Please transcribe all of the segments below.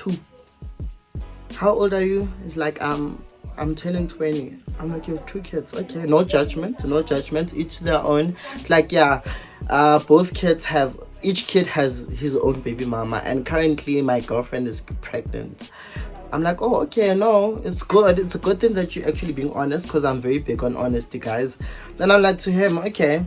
2. How old are you? He's like, I'm turning 20. I'm like, you have 2 kids. Okay, no judgment, no judgment. Each their own. It's like, yeah, each kid has his own baby mama, and currently my girlfriend is pregnant. I'm like, oh, okay, no, it's good. It's a good thing that you're actually being honest, because I'm very big on honesty, guys. Then I'm like to him, okay,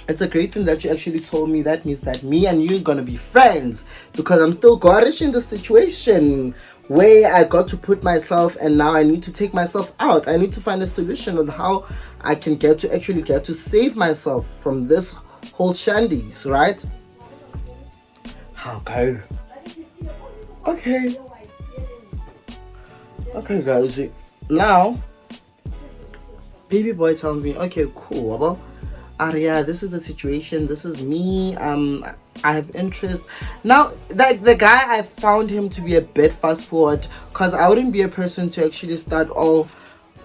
it's a great thing that you actually told me. That means that me and you are gonna be friends, because I'm still garish in the situation where I got to put myself, and now I need to take myself out. I need to find a solution on how I can get to save myself from this whole shandies, right? Okay. Okay, guys. Now, baby boy tells me, okay, cool. Well, Aria, this is the situation. This is me. I have interest. Now, the guy, I found him to be a bit fast forward, because I wouldn't be a person to actually start all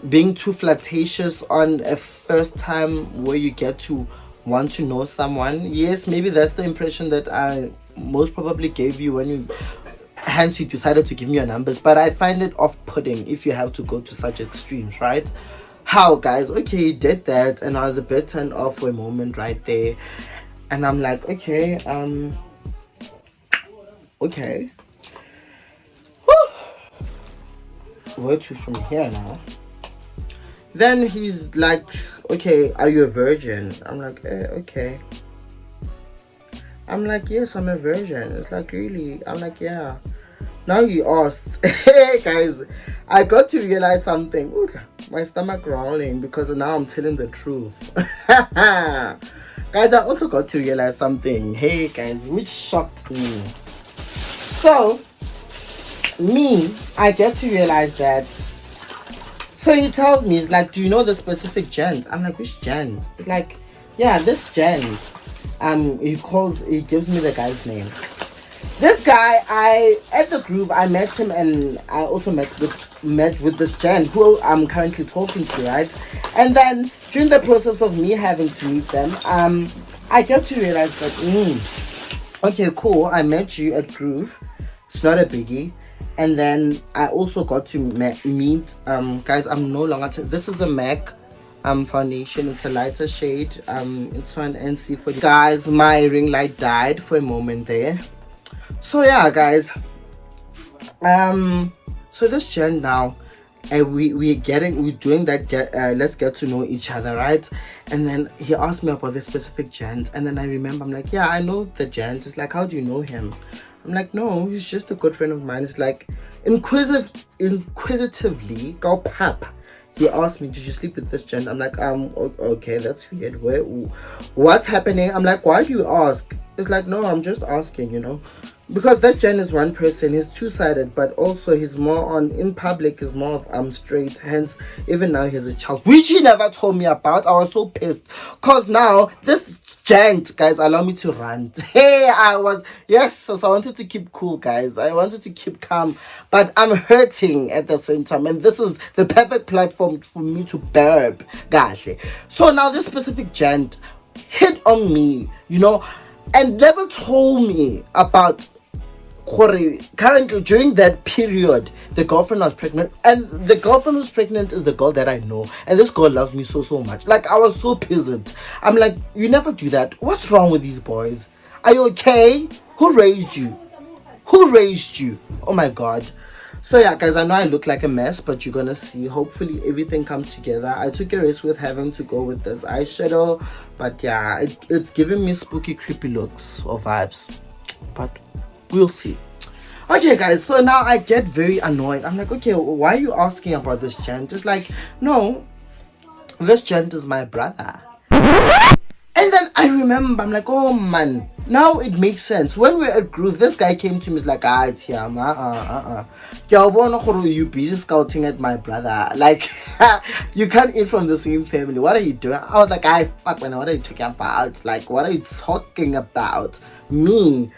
being too flirtatious on a first time where you get to want to know someone. Yes, maybe that's the impression that I most probably gave you when you decided to give me your numbers, but I find it off-putting if you have to go to such extremes, right? How, guys? Okay, you did that, and I was a bit turned off for a moment right there, and I'm like, okay. Where to from here now? Then he's like, okay, are you a virgin? I'm like, okay. I'm like, yes, I'm a virgin. It's like, really? I'm like, yeah. Now you asked. Hey, guys, I got to realize something. Ooh, my stomach growling, because now I'm telling the truth. Guys, I also got to realize something. Hey, guys, which shocked me. So, I get to realize that. So he tells me, he's like, do you know the specific gent? I'm like, which gent? It's like, yeah, this gent. He gives me the guy's name. This guy, at the group, I met him, and I also met with this gent who I'm currently talking to, right? And then during the process of me having to meet them, I get to realize that, okay, cool, I met you at Groove. It's not a biggie. And then I also got to meet, guys, I'm no longer, this is a MAC foundation. It's a lighter shade. It's on NC40. Guys, my ring light died for a moment there. So yeah, guys, so this gen now, we're doing that, let's get to know each other, right? And then he asked me about this specific gent, and then I remember, I'm like, yeah, I know the gent. It's like, how do you know him? I'm like, no, he's just a good friend of mine. It's like, inquisitively, go pap. He asked me, did you sleep with this gent? I'm like, okay, that's weird. What's happening? I'm like, why do you ask? It's like, no, I'm just asking, because that gent is one person. He's two-sided, but also he's more in public is more of straight. Hence, even now he has a child, which he never told me about. I was so pissed, because now this gent, guys, allow me to rant. Hey, I wanted to keep cool, guys. I wanted to keep calm, but I'm hurting at the same time, and this is the perfect platform for me to burp, guys. So now this specific gent hit on me, and never told me about currently during that period the girlfriend was pregnant, and the girlfriend who's pregnant is the girl that I know, and this girl loves me so much. Like, I was so pissed. I'm like, you never do that. What's wrong with these boys? Are you okay? Who raised you? Oh my god. So yeah, guys, I know I look like a mess, but you're gonna see. Hopefully everything comes together. I took a risk with having to go with this eyeshadow, but yeah, it's giving me spooky, creepy looks or vibes, but we'll see. Okay, guys, so now I get very annoyed. I'm like, okay, why are you asking about this gent? It's like, no, this gent is my brother. And then I remember, I'm like, oh man, now it makes sense. When we were at Groove, this guy came to me, he's like, Tshiamo, you busy scouting at my brother. Like, you can't eat from the same family. What are you doing? I was like, fuck, man, what are you talking about? Like, what are you talking about? Me,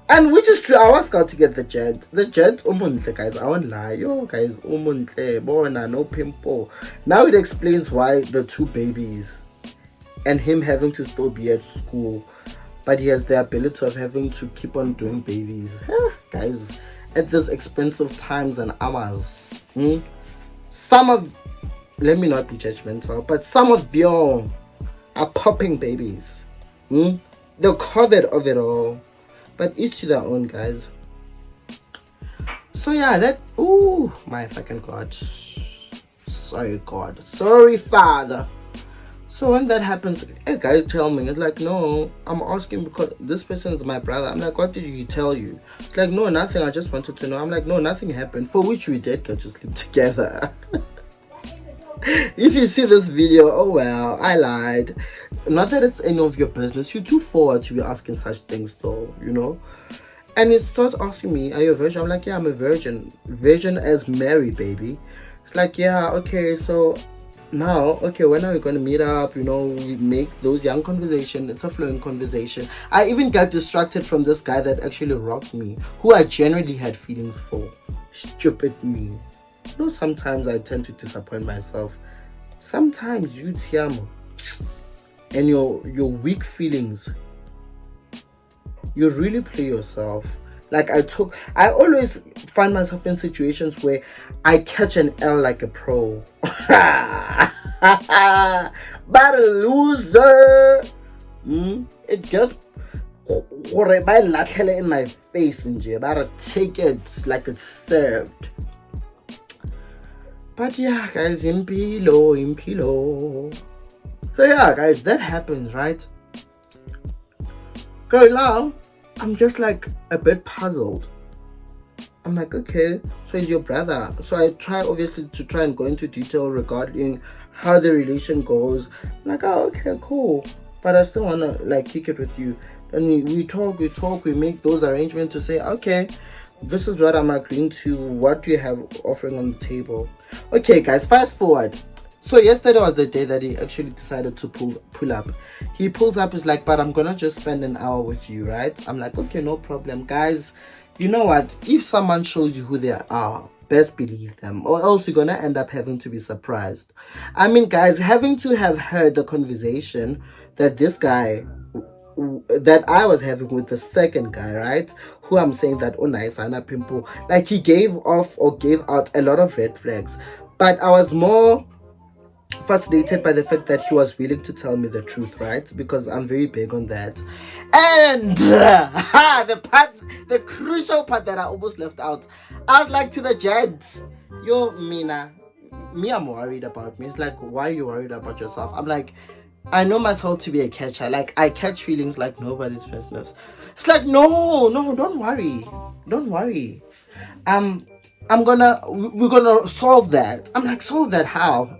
And which is true, I was scouting at the gent. The gent, umuntle, guys, I won't lie. Yo, guys, umuntle, bona, no pimple. Now it explains why the 2 babies and him having to still be at school, but he has the ability of having to keep on doing babies. Guys, at these expensive times and hours. Some of, let me not be judgmental, but some of you are popping babies. The COVID of it all. But each to their own, guys. So yeah, that, ooh, my fucking God. Sorry, God. Sorry, Father. So when that happens, a guy tell me, it's like, no, I'm asking because this person is my brother. I'm like, what did he tell you? It's like, no, nothing. I just wanted to know. I'm like, no, nothing happened. For which we did get to sleep together. If you see this video, oh well, I lied. Not that it's any of your business. You're too forward to be asking such things though, you know. And it starts asking me, are you a virgin? I'm like, yeah, I'm a virgin. Virgin as Mary, baby. It's like, yeah, okay, so now, okay, when are we going to meet up? You know, we make those young conversation. It's a flowing conversation. I even got distracted from this guy that actually rocked me, who I genuinely had feelings for. Stupid me. You know, sometimes I tend to disappoint myself. Sometimes you, Tshiamo, and your weak feelings, you really play yourself. Like I always find myself in situations where I catch an L like a pro. But a loser. It just in my face and but take it like it's served. But yeah, guys, impilo. So yeah, guys, that happens, right? Girl, now I'm just like a bit puzzled. I'm like, okay, so he's your brother. So I try obviously to try and go into detail regarding how the relation goes. I'm like, oh, okay, cool. But I still wanna like kick it with you. And we talk, we make those arrangements to say, okay, this is what I'm agreeing to. What do you have offering on the table? Okay, guys, fast forward. So yesterday was the day that he actually decided to pull up. He pulls up, is like, but I'm gonna just spend an hour with you, right? I'm like, okay, no problem. Guys, you know what? If someone shows you who they are, best believe them, or else you're gonna end up having to be surprised. I mean, guys, having to have heard the conversation that this guy, that I was having with the second guy, right? Who I'm saying that, oh nice, Anna Pimple, like he gave off or gave out a lot of red flags. But I was more fascinated by the fact that he was willing to tell me the truth, right? Because I'm very big on that. And the crucial part that I almost left out, I was like to the gent, yo, Mina, I'm worried about me. It's like, why are you worried about yourself? I'm like, I know myself to be a catcher. Like, I catch feelings like nobody's business. It's like, no, don't worry. We're gonna solve that. I'm like, solve that how?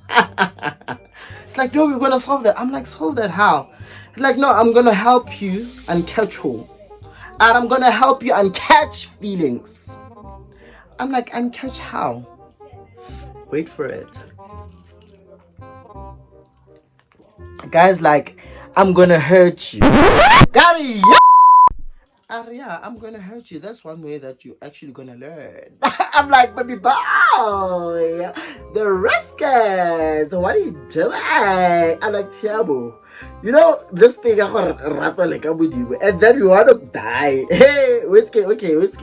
It's like, no, we're gonna solve that. I'm like, solve that how? It's like, no, I'm gonna help you and catch hold. And I'm gonna help you and catch feelings. I'm like, and catch how? Wait for it. Guys, like, I'm gonna hurt you. Gary, yeah, I'm gonna hurt you. That's one way that you're actually gonna learn. I'm like, baby boy, the riskers, what are you doing? I'm like, Tshiamo, you know, this thing, and then you wanna die. Hey, okay,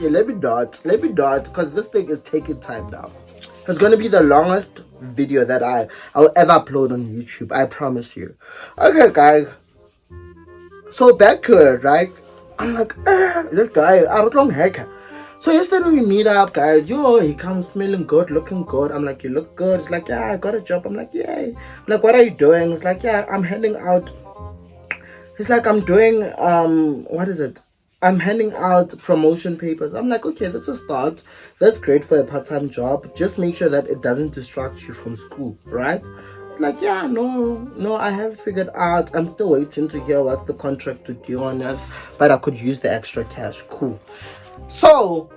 let me not, because this thing is taking time now. It's gonna be the longest video that I'll ever upload on YouTube, I promise you. Okay, guys, so back to it, right? I'm like, this guy, I don't long hair. So yesterday we meet up, guys. Yo, he comes smelling good, looking good. I'm like, you look good. It's like, yeah, I got a job. I'm like, yay. I'm like, what are you doing? It's like, yeah, I'm handing out. It's like, I'm doing, what is it? I'm handing out promotion papers. I'm like, okay, that's a start. That's great for a part-time job. Just make sure that it doesn't distract you from school, right? Like, yeah, no, I have figured out. I'm still waiting to hear what's the contract to do on it, but I could use the extra cash. Cool. So,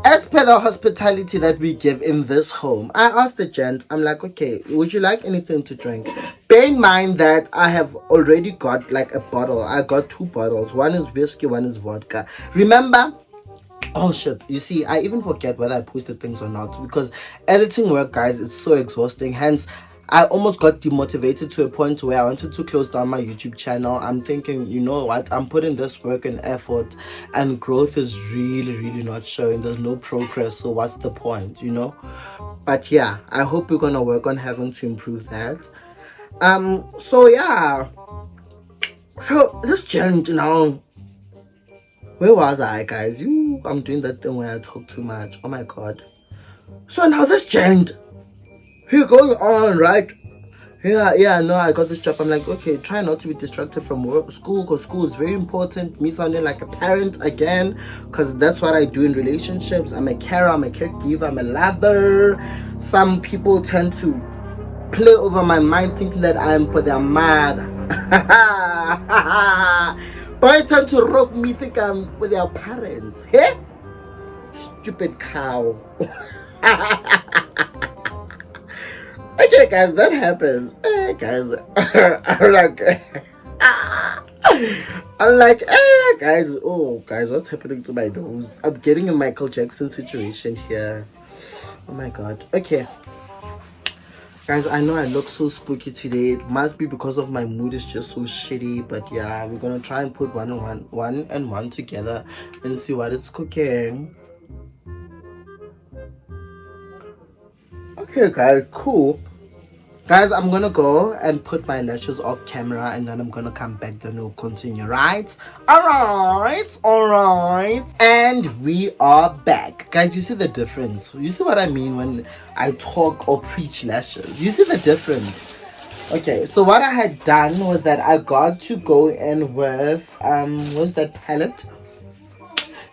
as per the hospitality that we give in this home, I asked the gent, I'm like, okay, would you like anything to drink? Bear in mind that I have already got like a bottle. I got 2 bottles. One is whiskey, one is vodka. Remember? Oh shit, you see, I even forget whether I posted things or not, because editing work, guys, it's so exhausting. Hence, I almost got demotivated to a point where I wanted to close down my YouTube channel. I'm thinking, you know what, I'm putting this work and effort, and growth is really not showing. There's no progress, so what's the point, you know? But yeah, I hope we're gonna work on having to improve that. So yeah, so this gent now, where was I, guys? I'm doing that thing where I talk too much. Oh my god. So now this gent, he going on, right? Yeah, no, I got this job. I'm like, okay, try not to be distracted from work, school, because school is very important. Me sounding like a parent again, because that's what I do in relationships. I'm a carer, I'm a caregiver, I'm a lover. Some people tend to play over my mind thinking that I am for their mother. Boys tend to rope me, think I'm for their parents. Hey? Stupid cow. Okay, guys, that happens. Hey, guys, hey, guys. Oh, guys, what's happening to my nose? I'm getting a Michael Jackson situation here. Oh my god. Okay, guys, I know I look so spooky today. It must be because of my mood is just so shitty. But yeah, we're gonna try and put one and one together and see what it's cooking. Okay, guys, cool. Guys, I'm gonna go and put my lashes off camera, and then I'm gonna come back, then we'll continue, right? Alright. And we are back. Guys, you see the difference? You see what I mean when I talk or preach lashes? You see the difference? Okay, so what I had done was that I got to go in with, what's that palette?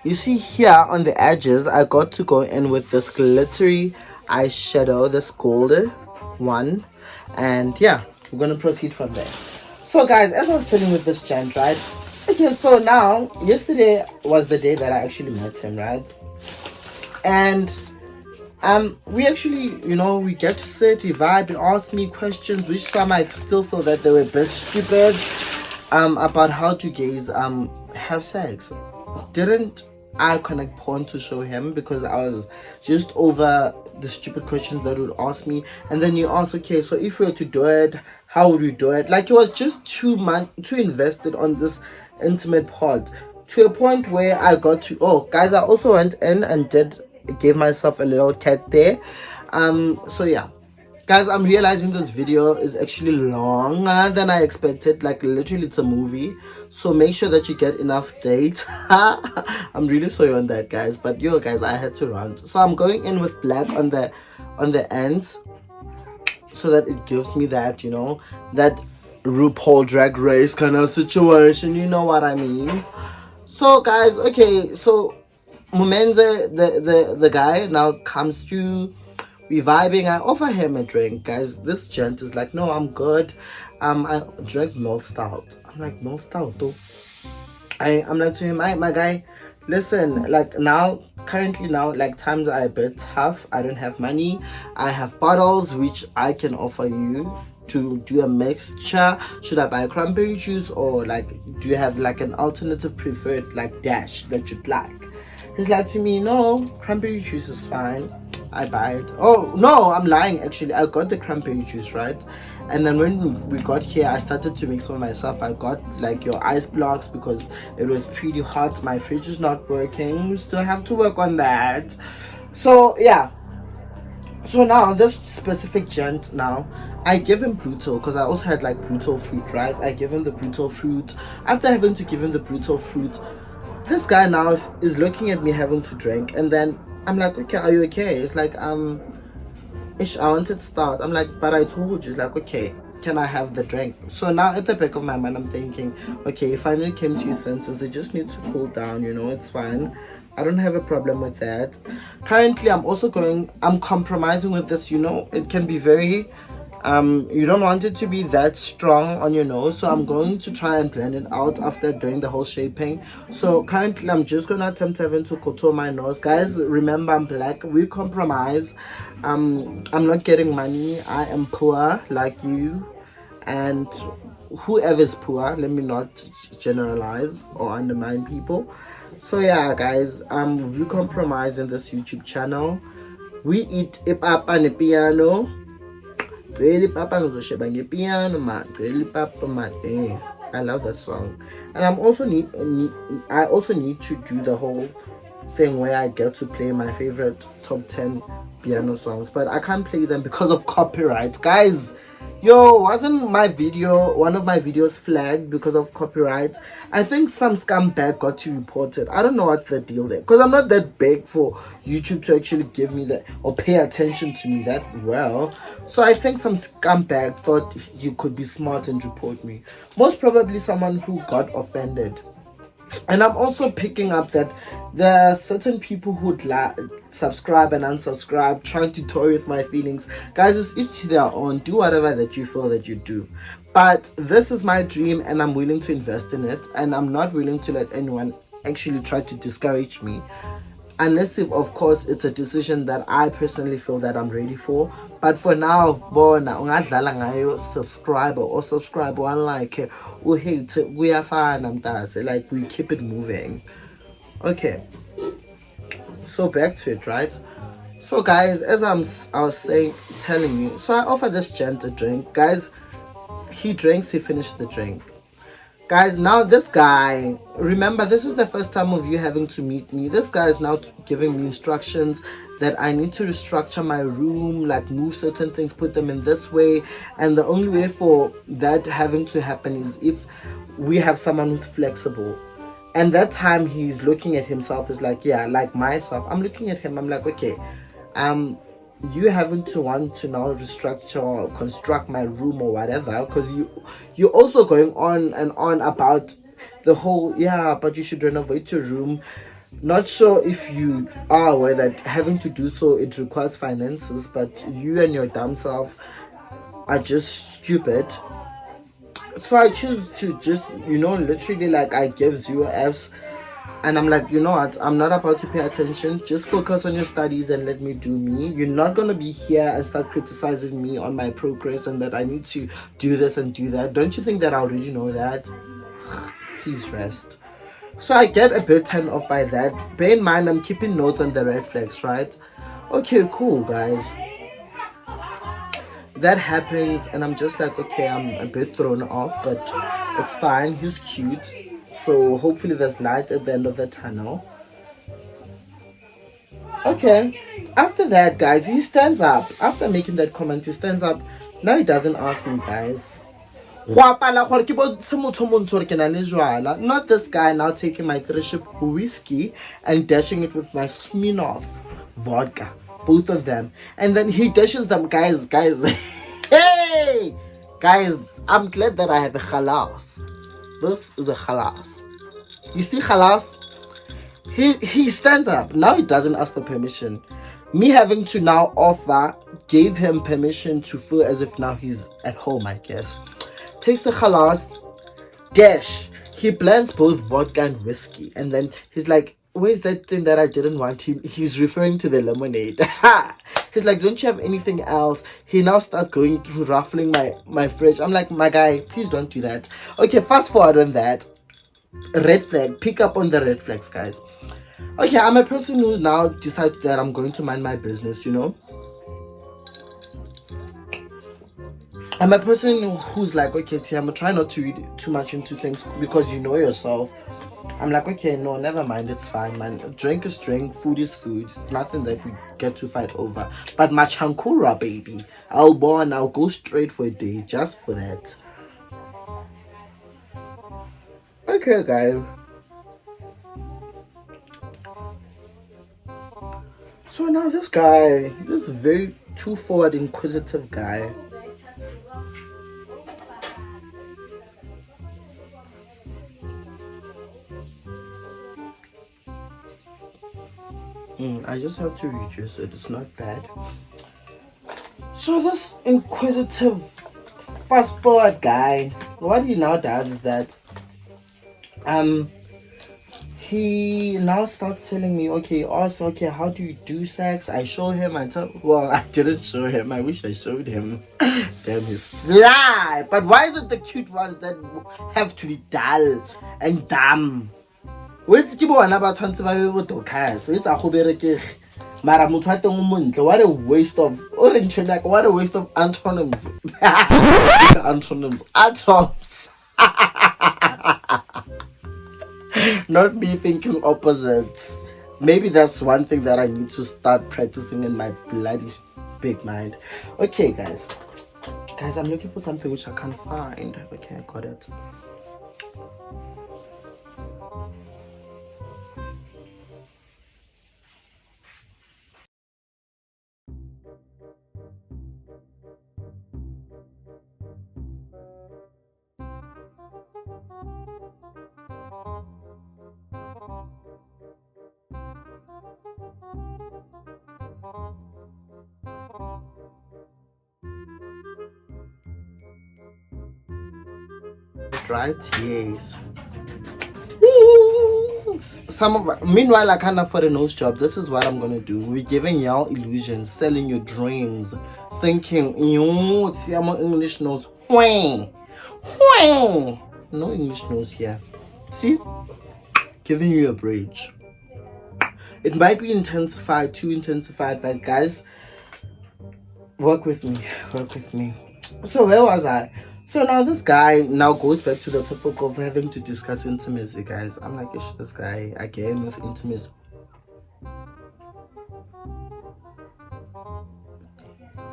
You see here on the edges, I got to go in with this glittery eyeshadow, this gold one. And yeah, we're gonna proceed from there. So guys, as I was telling with this gent, right? Okay, so now yesterday was the day that I actually met him, right? And we actually, you know, we get to sit, we vibe, he asked me questions, which some I still feel that they were a bit stupid, about how do gays have sex. Didn't I connect porn to show him, because I was just over the stupid questions that would ask me. And then you ask, okay, so if we were to do it, how would we do it? Like, it was just too invested on this intimate part, to a point where I got to, oh guys, I also went in and gave myself a little cat there. So yeah, guys, I'm realizing this video is actually longer than I expected. Like, literally it's a movie, so make sure that you get enough date. I'm really sorry on that, guys, but yo guys, I had to run. So I'm going in with black on the ends, so that it gives me that, you know, that RuPaul Drag Race kind of situation, you know what I mean. So guys, okay, so Mumenze, the guy now comes through. We vibing. I offer him a drink, guys. This gent is like, no, I'm good. I drank milk stout. I'm like, milk stout though. I'm like to him, my guy, listen, like currently now, like times are a bit tough. I don't have money. I have bottles which I can offer you to do a mixture. Should I buy cranberry juice, or like, do you have like an alternative preferred like dash that you'd like? He's like to me, no, cranberry juice is fine. I buy it. Oh no, I'm lying, actually. I got the cranberry juice, right? And then when we got here, I started to mix for myself. I got like your ice blocks because it was pretty hot. My fridge is not working. We still have to work on that. So yeah, so now this specific gent, now I give him brutal, because I also had like brutal fruit, right? I give him the brutal fruit. After having to give him the brutal fruit, this guy now is looking at me having to drink, and then I'm like, okay, are you okay? It's like, ish, I wanted to start. I'm like, but I told you. It's like, okay, can I have the drink? So now at the back of my mind, I'm thinking, okay, you finally came to your senses. You just need to cool down, you know, it's fine. I don't have a problem with that. Currently, I'm compromising with this, you know. It can be very, you don't want it to be that strong on your nose, so I'm going to try and blend it out after doing the whole shaping. So currently I'm just gonna attempt having to contour my nose. Guys, remember, I'm black, we compromise. I'm not getting money, I am poor like you and whoever's poor. Let me not generalize or undermine people. So yeah guys, we compromise in this YouTube channel. We eat ipapa and piano. Really Papa ngizosheba ngepiano man. Really Papa man. I love that song. And I also need to do the whole thing where I get to play my favorite top 10 piano songs, but I can't play them because of copyright. Guys, yo, wasn't one of my videos flagged because of copyright? I think some scumbag got to report it. I don't know what's the deal there, because I'm not that big for YouTube to actually give me that or pay attention to me that well. So I think some scumbag thought he could be smart and report me. Most probably someone who got offended. And I'm also picking up that there are certain people who'd subscribe and unsubscribe, trying to toy with my feelings. Guys, it's each to their own. Do whatever that you feel that you do. But this is my dream and I'm willing to invest in it. And I'm not willing to let anyone actually try to discourage me. Unless if, of course, it's a decision that I personally feel that I'm ready for. But for now, subscribe or subscribe or like or hate, we are fine. Like we keep it moving. Okay. So back to it, right? So guys, as I was telling you, so I offer this gent a drink. Guys, he drinks, he finished the drink. Guys, now this guy, remember, this is the first time of you having to meet me. This guy is now giving me instructions that I need to restructure my room, like move certain things, put them in this way. And the only way for that having to happen is if we have someone who's flexible. And that time he's looking at himself is like, yeah, like myself. I'm looking at him, I'm like, okay, you having to want to now restructure or construct my room or whatever, because you're also going on and on about the whole, yeah, but you should renovate your room. Not sure if you are aware that having to do so, it requires finances, but you and your dumb self are just stupid. So I choose to just, literally, like, I give 0 Fs. And I'm like, you know what? I'm not about to pay attention. Just focus on your studies and let me do me. You're not going to be here and start criticizing me on my progress and that I need to do this and do that. Don't you think that I already know that? Please rest. So I get a bit turned off by that. Bear in mind, I'm keeping notes on the red flags, right? Okay, cool, guys. That happens and I'm just like, okay, I'm a bit thrown off, but it's fine. He's cute. So hopefully there's light at the end of the tunnel. Okay. After that, guys, he stands up. After making that comment, he stands up. Now he doesn't ask me, guys. Not this guy now taking my 3-ship whiskey and dashing it with my Smirnoff vodka. Both of them. And then he dashes them, guys. Hey! Guys, I'm glad that I have a khalas. This is a khalas. You see khalas? He stands up. Now he doesn't ask for permission. Me having to now offer gave him permission to feel as if now he's at home, I guess. Takes the khalas, dash. He blends both vodka and whiskey. And then he's like, where's that thing that I didn't want him? He's referring to the lemonade. He's like, don't you have anything else? He now starts going through ruffling my fridge. I'm like, my guy, please don't do that. Okay, fast forward on that. Red flag. Pick up on the red flags, guys. Okay, I'm a person who now decides that I'm going to mind my business, I'm a person who's like, okay, see, I'm trying not to read too much into things because you know yourself. I'm like, okay, no, never mind, it's fine, man. Drink is drink, food is food. It's nothing that we get to fight over. But my chankura, baby, I'll go straight for a day just for that. Okay, guys. So now this guy, this very too forward, inquisitive guy, I just have to reduce it. It's not bad. So this inquisitive, fast forward guy, what he now does is that he now starts telling me, okay, also, okay, how do you do sex? I show him. I didn't show him. I wish I showed him. Damn, he's fly. But why is it the cute ones that have to be dull and dumb? What's about Mara motho wa teng o montle. What a waste of orange, like what a waste of antonyms. Antonyms. Atoms. Not me thinking opposites. Maybe that's one thing that I need to start practicing in my bloody big mind. Okay, guys. Guys, I'm looking for something which I can't find. Okay, I got it. Right? Yes. Meanwhile, I can't afford a nose job. This is what I'm gonna do. We're giving y'all illusions, selling your dreams, thinking, Tshiamo English knows. No English knows here. See? Giving you a bridge. It might be intensified, too intensified, but guys, work with me. So where was I? So now this guy now goes back to the topic of having to discuss intimacy, guys. I'm like, ish, this guy again with intimacy.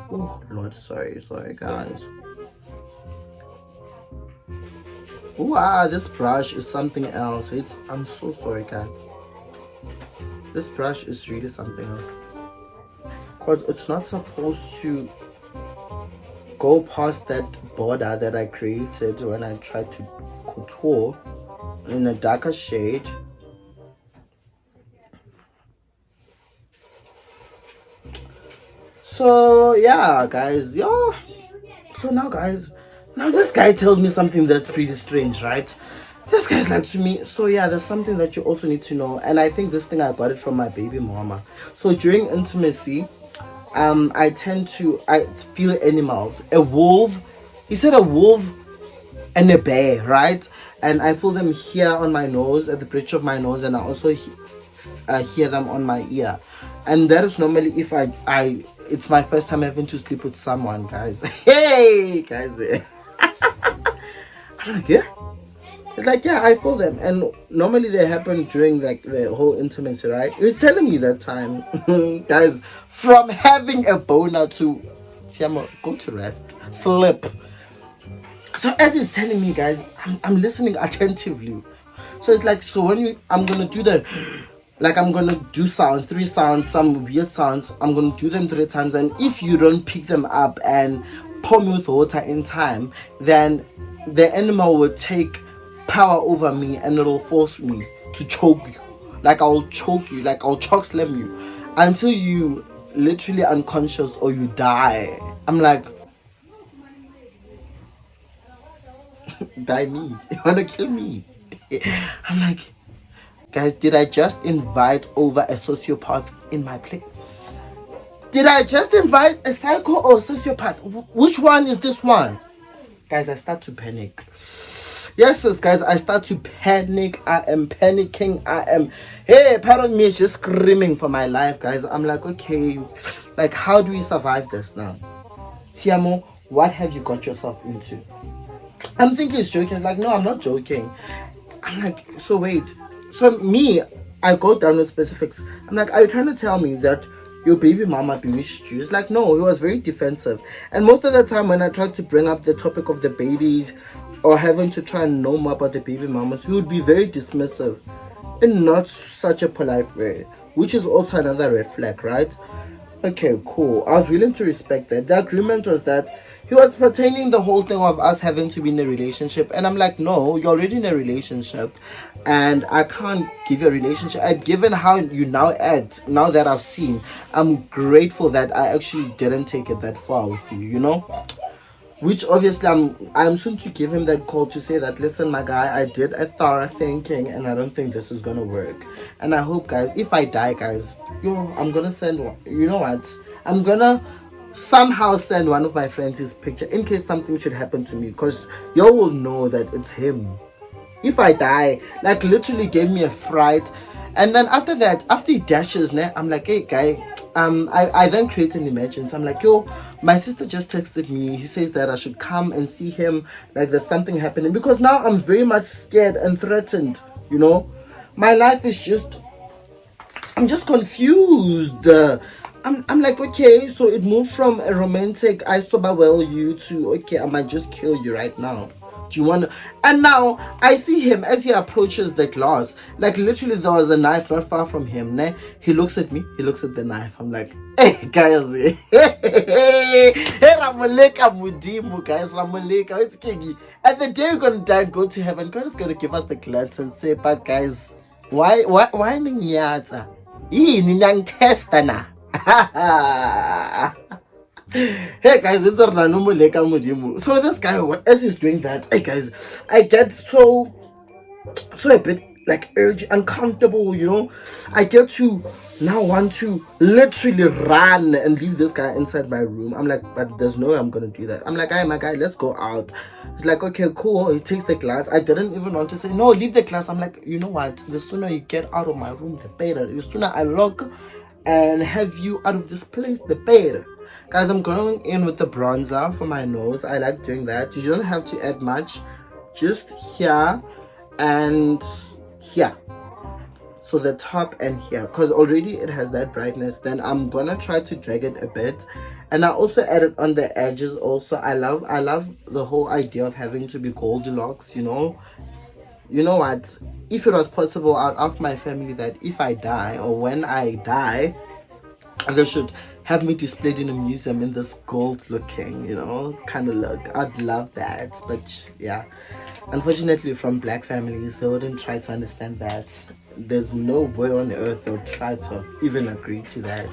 Oh Lord, sorry guys. Wow, this brush is something else. I'm so sorry, guys. This brush is really something else. Because it's not supposed to go past that border that I created when I tried to couture in a darker shade. So yeah, guys, So now, guys, this guy tells me something that's pretty strange, right? This guy's like to me, so yeah, there's something that you also need to know, and I think this thing I got it from my baby mama. So during intimacy, I feel animals. A wolf, he said a wolf and a bear, right? And I feel them here on my nose, at the bridge of my nose, and I also hear them on my ear. And that is normally if it's my first time having to sleep with someone, guys. Hey, guys. I'm like, yeah. It's like, yeah, I feel them. And normally they happen during like the whole intimacy, right? He was telling me that time, guys, from having a boner to Tshiamo, go to rest, sleep. So as he's telling me, guys, I'm listening attentively. So it's like, so when I'm gonna do that, like I'm gonna do sounds, 3 sounds, some weird sounds. I'm gonna do them 3 times, and if you don't pick them up and pour me with water in time, then the animal will take power over me and it'll force me to choke you. Like I'll choke you, like I'll choke slam you until you literally unconscious or you die. I'm like, die me. You wanna kill me? I'm like, guys, did I just invite over a sociopath in my place? Did I just invite a psycho or a sociopath? Which one is this one? Guys, I start to panic. Yes, guys, I start to panic. I am panicking. Hey, part of me is just screaming for my life, guys. I'm like, okay, like, how do we survive this now? Tshiamo, what have you got yourself into? I'm thinking he's joking. It's like, no, I'm not joking. I'm like, so wait. So me, I go down with specifics. I'm like, are you trying to tell me that your baby mama bewitched you? It's like, no, he was very defensive. And most of the time when I tried to bring up the topic of the babies or having to try and know more about the baby mamas, he would be very dismissive in not such a polite way, which is also another red flag, right? Okay, cool. I was willing to respect that. The agreement was that he was pertaining the whole thing of us having to be in a relationship, and I'm like, no, you're already in a relationship and I can't give you a relationship. And given how you now act, now that I've seen, I'm grateful that I actually didn't take it that far with you, you know? Which obviously I'm soon to give him that call to say that, listen, my guy, I did a thorough thinking and I don't think this is gonna work. And I hope, guys, if I die, guys, I'm gonna send one. You know what? I'm gonna somehow send one of my friends his picture in case something should happen to me, because you will know that it's him. If I die, like literally gave me a fright, And then after that, after he dashes, I'm like, hey guy, I then create an emergency. I'm like, yo, my sister just texted me. He says that I should come and see him. Like there's something happening, because now I'm very much scared and threatened. You know, my life is just, I'm just confused. I'm like, okay, so it moved from a romantic I sober well you to, okay, I might just kill you right now. Do you want to? And now I see him as he approaches the glass. Like literally, there was a knife not far from him. Ne? He looks at me. He looks at the knife. I'm like, hey guys, hey Ramuleka Mudimu, guys, Ramuleka, it's kingy. And the day we're gonna die and go to heaven, God is gonna give us the glance and say, but guys, why ninyata? Ninyang testa na. Hey guys, it's Ranumuleka Mudimu. So this guy, as he's doing that, hey guys, I get so a bit like uncomfortable, you know. I get to now want to literally run and leave this guy inside my room. I'm like, but there's no way I'm gonna do that. I'm like, hey my guy, let's go out. He's like, okay, cool. He takes the glass. I didn't even want to say no, leave the glass. I'm like, you know what? The sooner you get out of my room, the better. The sooner I lock and have you out of this place, the better. Guys, I'm going in with the bronzer for my nose. I like doing that. You don't have to add much, just here and here, so the top and here, because already it has that brightness. Then I'm gonna try to drag it a bit, and I also added on the edges also. I love the whole idea of having to be Goldilocks, you know. You know what, if it was possible, I'd ask my family that if I die or when I die, they should have me displayed in a museum in this gold looking, you know, kind of look. I'd love that. But yeah, unfortunately from black families, they wouldn't try to understand that. There's no way on earth they'll try to even agree to that.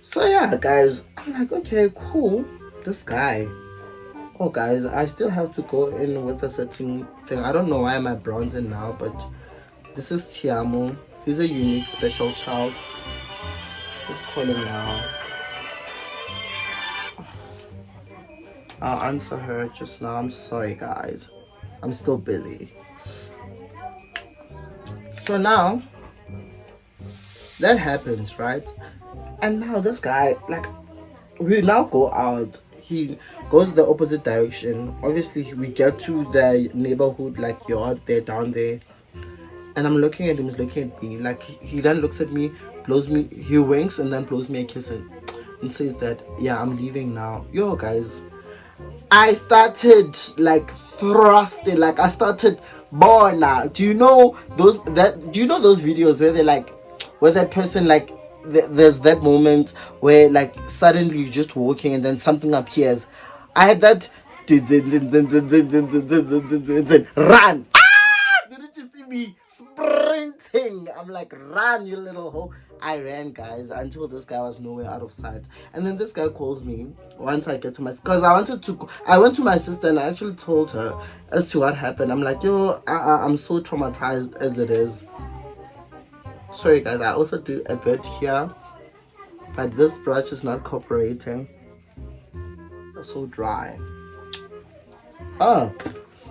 So yeah guys, I'm like, okay, cool, this guy. Oh guys, I still have to go in with a certain thing. I don't know why am I bronzing now, but this is Tshiamo. He's a unique special child. Let's call him now. I'll answer her just now. I'm sorry guys, I'm still busy. So now that happens, right? And now this guy, like, we now go out. He goes the opposite direction. Obviously we get to the neighborhood, like yard there, down there, and I'm looking at him. He's looking at me. Like he then looks at me, blows me, he winks and then blows me a kiss and says that, yeah, I'm leaving now. Yo guys, I started like thrusting, like I started borna. Do you know those videos where they like, where that person like, there's that moment where like suddenly you're just walking and then something appears? I had that run. Didn't you see me sprinting? I'm like, run you little hoe. I ran guys until this guy was nowhere out of sight. And then this guy calls me once I get to my, because I went to my sister and I actually told her as to what happened. I'm like, yo, I'm so traumatized as it is. Sorry guys, I also do a bit here, but this brush is not cooperating. It's so dry. Oh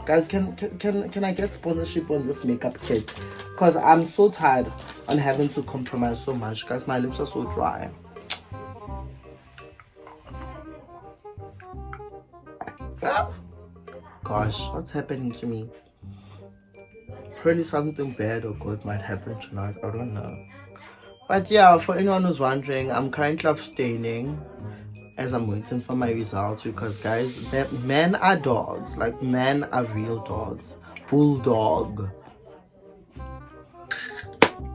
guys, can I get sponsorship on this makeup kit? Because I'm so tired on having to compromise so much. Guys, my lips are so dry. Gosh, what's happening to me? Probably something bad or good might happen tonight. I don't know. But yeah, for anyone who's wondering, I'm currently abstaining as I'm waiting for my results, because guys, men are dogs. Like, men are real dogs. Bulldog.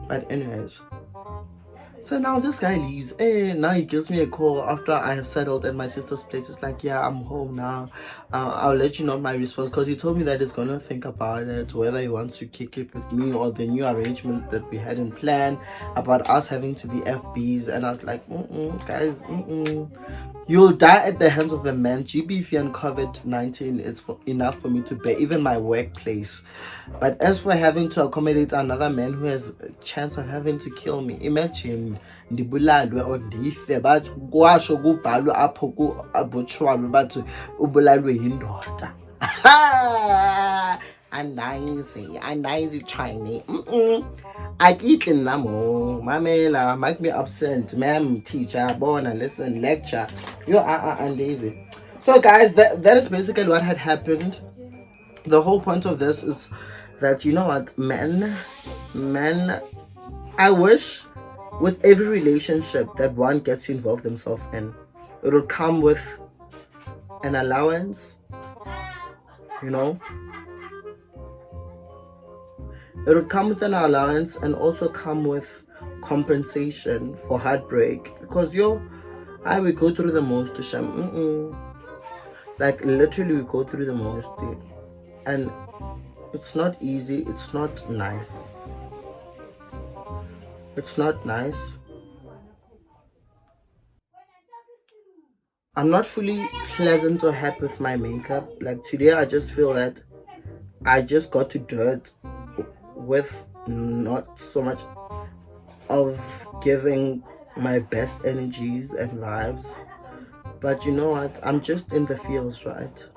But anyways, so now this guy leaves. Hey, now he gives me a call after I have settled at my sister's place. It's like, yeah, I'm home now. I'll let you know my response, because he told me that he's gonna think about it, whether he wants to kick it with me or the new arrangement that we had in plan about us having to be FBs. And I was like, guys, you'll die at the hands of a man. GBV and COVID-19 is enough for me to bear, even my workplace. But as for having to accommodate another man who has a chance of having to kill me, imagine ndibulalwe or ndife, but kwasho kubhalwe apho ku abortuary bathi ubulalwe yindoda. Anayizi Chinese. I eat in Namo, Mamela, make me absent, ma'am, teacher, born and listen, lecture. I'm lazy. So, guys, that is basically what had happened. The whole point of this is that, you know what, men, I wish with every relationship that one gets to involve themselves in, it will come with an allowance, you know. It would come with an allowance and also come with compensation for heartbreak, because I would go through the most to Sham. Like literally we go through the most, and it's not easy, it's not nice. It's not nice. I'm not fully pleasant or happy with my makeup. Like today I just feel that I just got to do it with not so much of giving my best energies and vibes, but you know what, I'm just in the feels, right?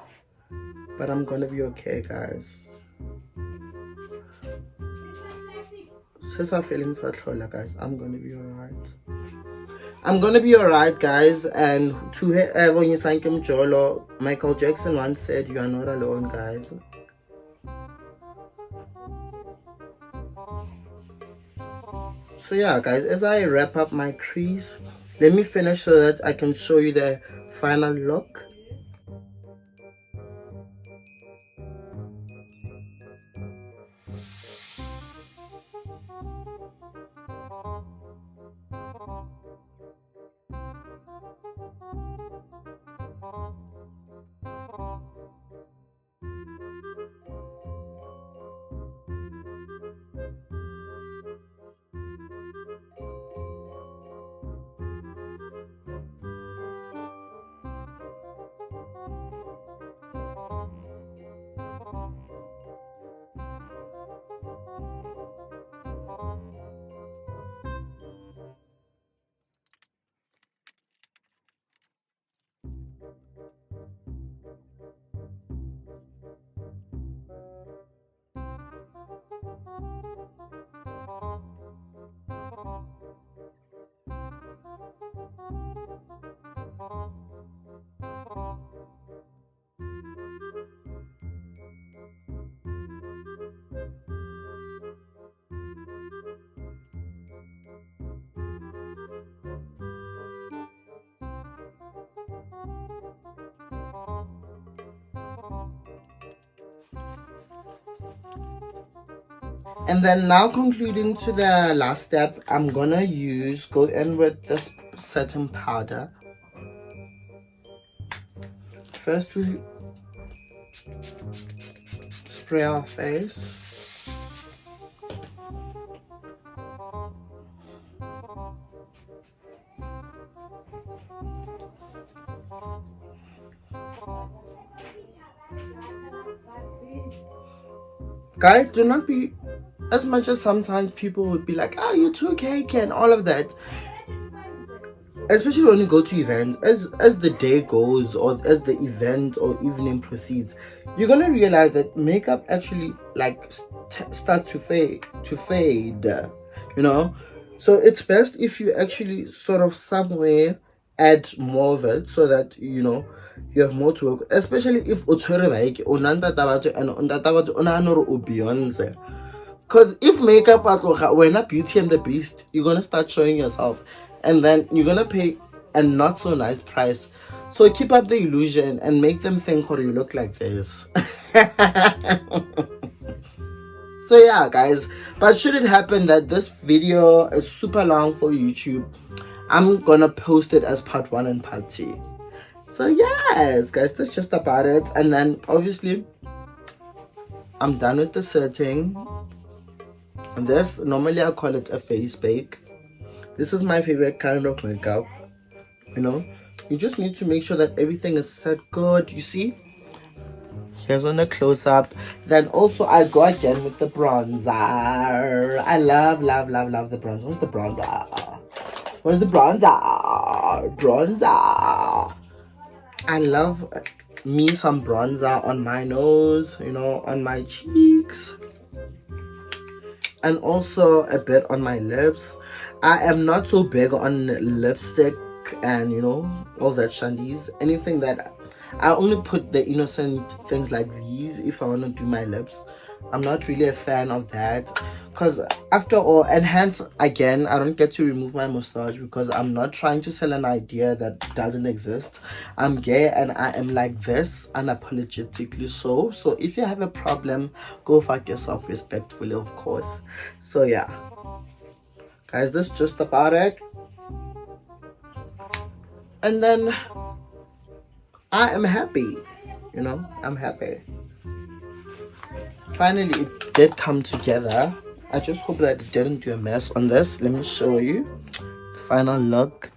But I'm gonna be okay, guys. Since I'm feeling such guys, I'm gonna be alright. I'm gonna be alright, guys. And to whoever you thank him, Jolo, Michael Jackson once said, "You are not alone, guys." So yeah, guys, as I wrap up my crease, let me finish so that I can show you the final look. And then now concluding to the last step, I'm gonna go in with this setting powder. First we spray our face. Guys, do not be, as much as sometimes people would be like, "Oh, you're too cakey" and all of that, especially when you go to events, as the day goes or as the event or evening proceeds, you're gonna realize that makeup actually like starts to fade, you know. So it's best if you actually sort of somewhere add more of it, so that you know you have more to work, especially if Beyonce. Because if makeup when a Beauty and the Beast, you're gonna start showing yourself, and then you're gonna pay a not so nice price. So keep up the illusion and make them think, "Oh, you look like this." So yeah, guys, but should it happen that this video is super long for YouTube, I'm gonna post it as part 1 and part 2. So yes, guys, that's just about it. And then obviously I'm done with the setting. This, normally I call it a face bake. This is my favorite kind of makeup. You know, you just need to make sure that everything is set good. You see, here's on a close-up. Then also I go again with the bronzer. I love the bronzer. What's the bronzer? Bronzer. I love me some bronzer on my nose, you know, on my cheeks. and also a bit on my lips. I am not so big on lipstick and all that shandies. Anything that I only put the innocent things like these if I want to do my lips. I'm not really a fan of that, because after all, and hence again, I don't get to remove my mustache because I'm not trying to sell an idea that doesn't exist. I'm gay and I am like this unapologetically so if you have a problem, go fuck yourself respectfully, of course. So yeah, guys, that's just about it. And then I am happy, I'm happy. Finally, it did come together. I just hope that it didn't do a mess on this. Let me show you the final look.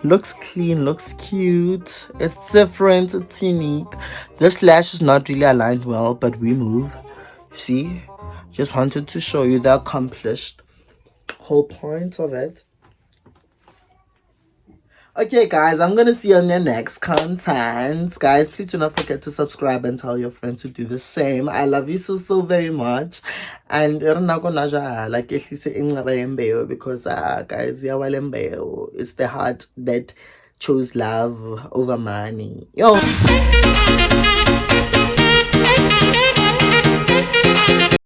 Looks clean, looks cute. It's different, it's unique. This lash is not really aligned well, but we move. See, just wanted to show you the accomplished whole point of it. Okay, guys, I'm gonna see you on your next content. Guys, please do not forget to subscribe and tell your friends to do the same. I love you so very much. And like if you say because guys, it's the heart that chose love over money. Yo.